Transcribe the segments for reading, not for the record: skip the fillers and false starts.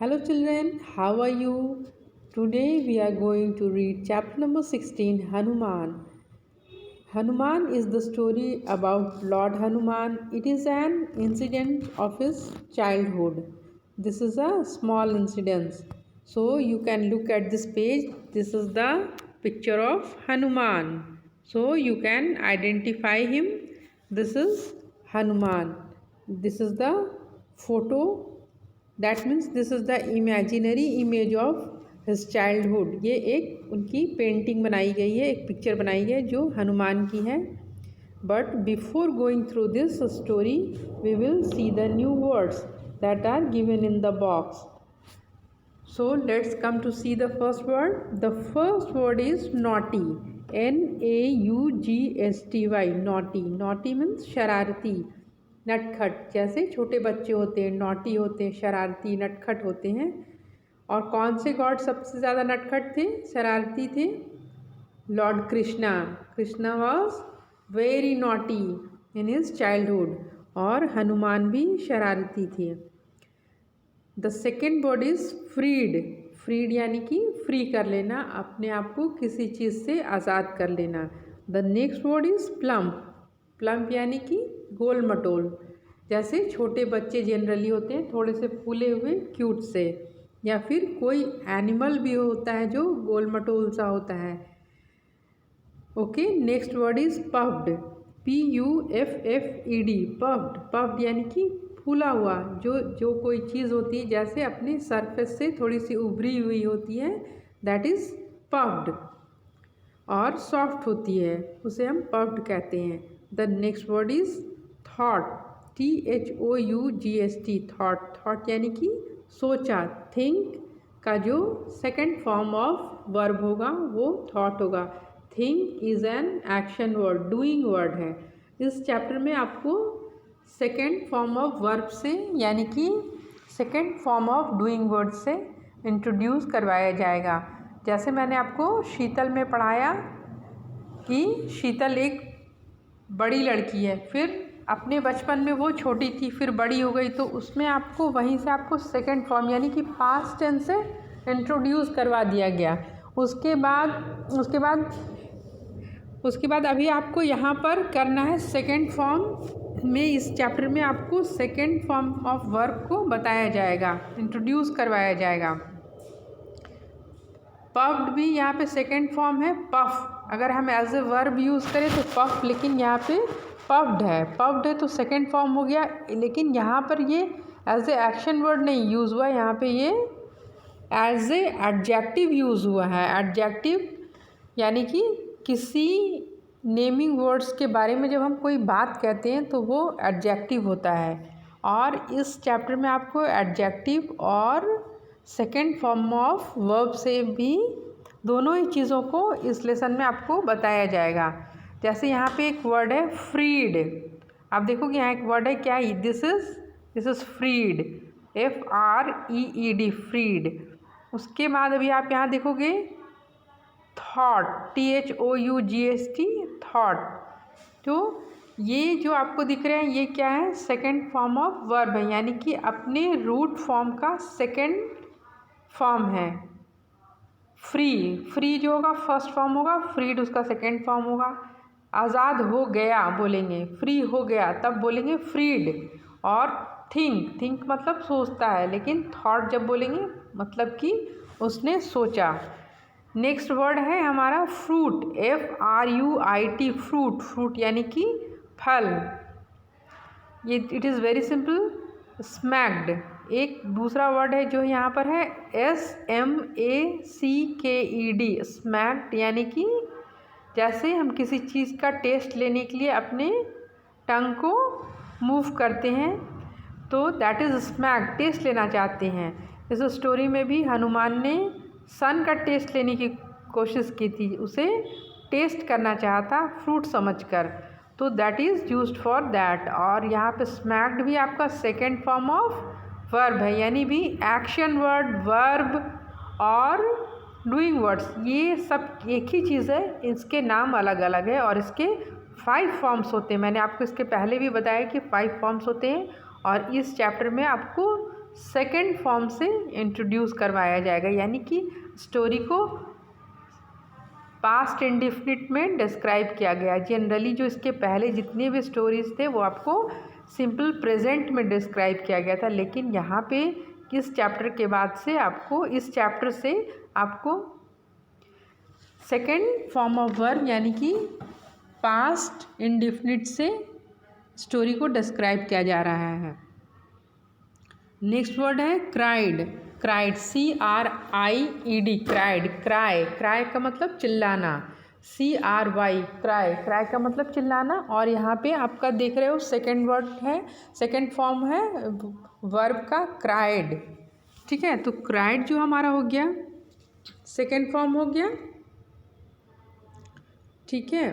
Hello children, how are you? Today we are going to read chapter number 16, Hanuman. Hanuman is the story about Lord Hanuman. It is an incident of his childhood. This is a small incident. So you can look at this page. This is the picture of Hanuman. So you can identify him. This is Hanuman. This is the photo. That means this is the imaginary image of his childhood. ये एक उनकी painting बनाई गई है, एक picture बनाई है जो हनुमान की है। But before going through this story we will see the new words that are given in the box. So let's come to see the first word. The first word is naughty, NAUGSTY, naughty. Naughty means शरारती, नटखट। जैसे छोटे बच्चे होते हैं, naughty होते हैं, शरारती, नटखट होते हैं। और कौन से गॉड सबसे ज़्यादा नटखट थे, शरारती थे? Lord Krishna. Krishna was very naughty in his childhood. और हनुमान भी शरारती थे। The second word is freed. Freed यानी कि फ्री कर लेना, अपने आप को किसी चीज़ से आज़ाद कर लेना। The next word is plump. Plump यानी कि गोल मटोल। जैसे छोटे बच्चे जनरली होते हैं थोड़े से फूले हुए, क्यूट से। या फिर कोई एनिमल भी होता है जो गोल मटोल सा होता है। Okay, next word is puffed, PUFFED, puffed. Puffed यानी कि फूला हुआ, जो कोई चीज़ होती है जैसे अपने सरफेस से थोड़ी सी उभरी हुई होती है, दैट इज़ पफ्ड। और सॉफ्ट होती है, उसे हम पफ्ड कहते हैं। The next word is thought, THOUGHT, thought. Thought यानी कि सोचा। थिंक का जो सेकेंड फॉर्म ऑफ वर्ब होगा वो थॉट होगा। Think is an action word, doing word है। इस चैप्टर में आपको सेकेंड फॉर्म ऑफ वर्ब से यानी कि second form of doing word से इंट्रोड्यूस करवाया जाएगा। जैसे मैंने आपको शीतल में पढ़ाया कि शीतल एक बड़ी लड़की है, फिर अपने बचपन में वो छोटी थी, फिर बड़ी हो गई, तो उसमें आपको वहीं से आपको सेकंड फॉर्म यानी कि पास्ट टेंस से इंट्रोड्यूस करवा दिया गया। उसके बाद अभी आपको यहाँ पर करना है सेकंड फॉर्म में। इस चैप्टर में आपको सेकंड फॉर्म ऑफ वर्ब को बताया जाएगा, इंट्रोड्यूस करवाया जाएगा। पफ्ड भी यहाँ पे सेकंड फॉर्म है, पफ। अगर हम एज ए वर्ब यूज़ करें तो पफ, लेकिन यहाँ पे पफ्ड है। पफ्ड है तो सेकंड फॉर्म हो गया, लेकिन यहाँ पर ये एज ए एक्शन वर्ड नहीं यूज़ हुआ, यहाँ पे ये एज ए एडजेक्टिव यूज़ हुआ है। एडजेक्टिव यानी कि किसी नेमिंग वर्ड्स के बारे में जब हम कोई बात कहते हैं तो वो एडजेक्टिव होता है। और इस चैप्टर में आपको एडजेक्टिव और सेकेंड फॉर्म ऑफ वर्ब से भी दोनों ही चीज़ों को इस लेसन में आपको बताया जाएगा। जैसे यहाँ पे एक वर्ड है फ्रीड। आप देखोगे यहाँ एक वर्ड है, क्या है? This is freed, FREED, freed. उसके बाद अभी आप यहाँ देखोगे थॉट, THOUGHT, थॉट। तो ये जो आपको दिख रहे हैं ये क्या है? सेकेंड फॉर्म ऑफ वर्ब है, यानी कि अपने रूट फॉर्म का सेकेंड फॉर्म है। फ्री जो होगा फर्स्ट फॉर्म होगा, फ्रीड उसका सेकेंड फॉर्म होगा। आज़ाद हो गया बोलेंगे, फ्री हो गया तब बोलेंगे फ्रीड। और थिंक मतलब सोचता है, लेकिन थॉट जब बोलेंगे मतलब कि उसने सोचा। नेक्स्ट वर्ड है हमारा फ्रूट, FRUIT, फ्रूट यानी कि फल। ये it is very simple. Smacked एक दूसरा वर्ड है जो यहाँ पर है, SMACKED, स्मैक्ड यानी कि जैसे हम किसी चीज़ का टेस्ट लेने के लिए अपने टंग को मूव करते हैं तो दैट इज़ स्मैक, टेस्ट लेना चाहते हैं। इस स्टोरी में भी हनुमान ने सन का टेस्ट लेने की कोशिश की थी, उसे टेस्ट करना चाहा था फ्रूट समझकर, तो that is used for that. और यहाँ पे स्मैक्ड भी आपका सेकेंड फॉर्म ऑफ वर्ब है, यानी भी एक्शन वर्ड, वर्ब और डूइंग वर्ड्स, ये सब एक ही चीज़ है, इसके नाम अलग अलग है और इसके 5 फॉर्म्स होते हैं। मैंने आपको इसके पहले भी बताया कि 5 फॉर्म्स होते हैं और इस चैप्टर में आपको सेकेंड फॉर्म से इंट्रोड्यूस करवाया जाएगा, यानी कि स्टोरी को पास्ट इंडेफिनिट में डिस्क्राइब किया गया। जनरली जो इसके पहले जितने भी स्टोरीज थे वो आपको सिंपल प्रेजेंट में डिस्क्राइब किया गया था, लेकिन यहाँ पे किस चैप्टर के बाद से आपको, इस चैप्टर से आपको सेकेंड फॉर्म ऑफ वर्ब यानी कि पास्ट इंडेफिनिट से स्टोरी को डिस्क्राइब किया जा रहा है। नेक्स्ट वर्ड है cried. Cried, CRIED, cried, cry, cry का मतलब चिल्लाना, CRY, क्राई, क्राई का मतलब चिल्लाना। और यहाँ पे आपका देख रहे हो सेकेंड वर्ड है, सेकेंड फॉर्म है वर्ब का क्राइड, ठीक है। तो क्राइड जो हमारा हो गया सेकेंड फॉर्म हो गया, ठीक है।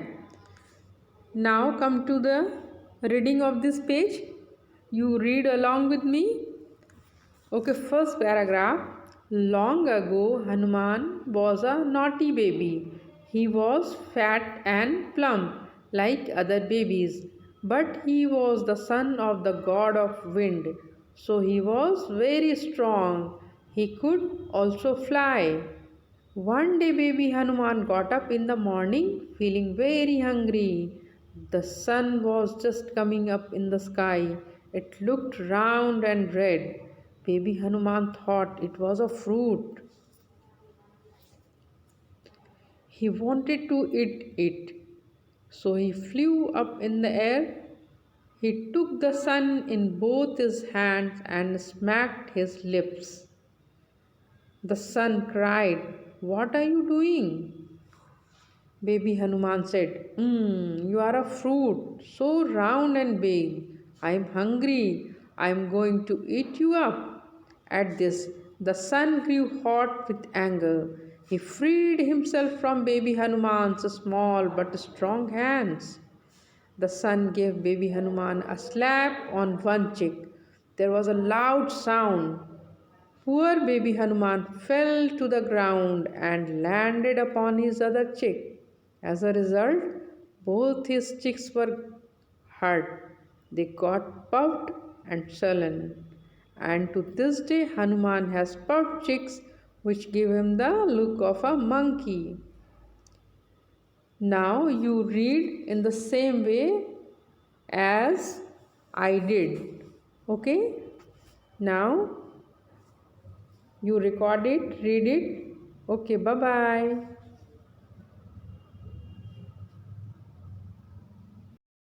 Now come to the reading of this page, you read along with me. Okay, first paragraph. Long ago, Hanuman was a naughty baby. He was fat and plump like other babies, but he was the son of the god of wind, so he was very strong. He could also fly. One day, baby Hanuman got up in the morning feeling very hungry. The sun was just coming up in the sky. It looked round and red. Baby Hanuman thought it was a fruit. He wanted to eat it. So he flew up in the air. He took the sun in both his hands and smacked his lips. The sun cried, "What are you doing?" Baby Hanuman said, You are a fruit, so round and big. I am hungry. I am going to eat you up. At this, the sun grew hot with anger. He freed himself from baby Hanuman's small but strong hands. The sun gave baby Hanuman a slap on one cheek. There was a loud sound. Poor baby Hanuman fell to the ground and landed upon his other cheek. As a result, both his cheeks were hurt. They got puffed and swollen. And to this day, Hanuman has puffed cheeks which give him the look of a monkey. Now you read in the same way as I did. Okay? Now you record it, read it. Okay, bye-bye.